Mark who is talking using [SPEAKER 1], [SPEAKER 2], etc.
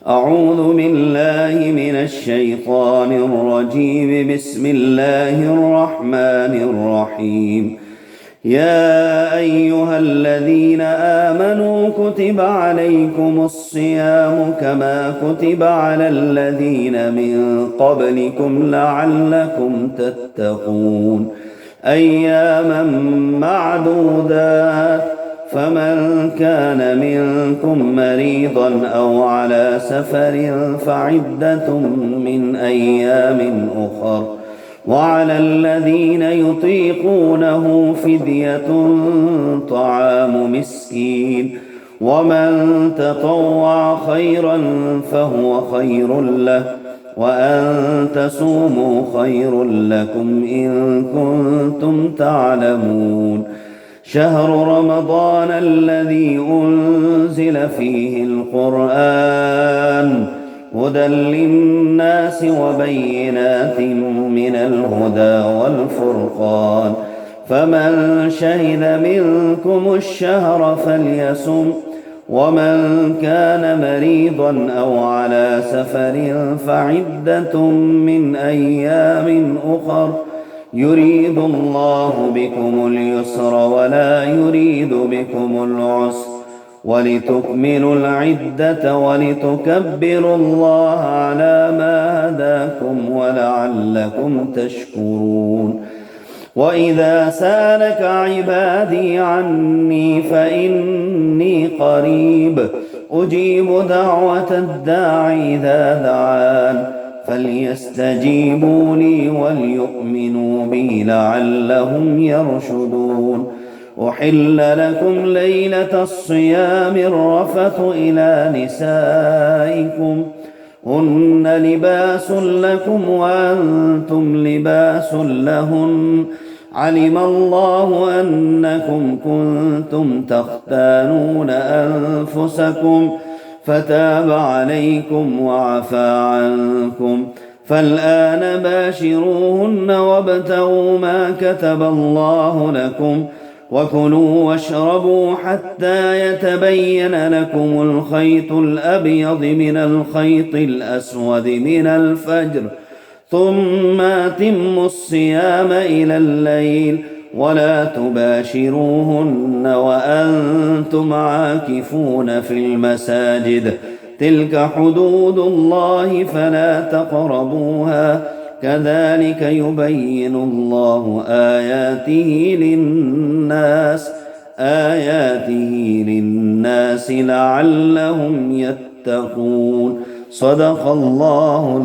[SPEAKER 1] أعوذ بالله من الشيطان الرجيم. بسم الله الرحمن الرحيم. يا أيها الذين آمنوا كتب عليكم الصيام كما كتب على الذين من قبلكم لعلكم تتقون أياما معدودات. فمن كان منكم مريضا أو على سفر فعدة من أيام أخر. وعلى الذين يطيقونه فدية طعام مسكين. ومن تطوع خيرا فهو خير له، وأن تصوموا خير لكم إن كنتم تعلمون. شهر رمضان الذي أنزل فيه القرآن هدى للناس وبينات من الهدى والفرقان. فمن شهد منكم الشهر فليصم. ومن كان مريضا أو على سفر فعدة من أيام أخر. يريد الله بكم اليسر ولا يريد بكم العسر ولتكملوا العدة ولتكبروا الله على ما هداكم ولعلكم تشكرون. وإذا سالك عبادي عني فإني قريب أجيب دعوة الداع إذا دعان فليستجيبوا لي وليؤمنوا بي لعلهم يرشدون. أحل لكم ليلة الصيام الرفث إلى نسائكم هن لباس لكم وأنتم لباس لهن. علم الله أنكم كنتم تختانون أنفسكم فتاب عليكم وعفى عنكم. فالآن باشروهن وابتغوا ما كتب الله لكم وكلوا واشربوا حتى يتبين لكم الخيط الأبيض من الخيط الأسود من الفجر، ثم أتموا الصيام إلى الليل ولا تباشروهن وأنتم عاكفون في المساجد. تلك حدود الله فلا تقربوها. كذلك يبين الله آياته للناس لعلهم يتقون. صدق الله.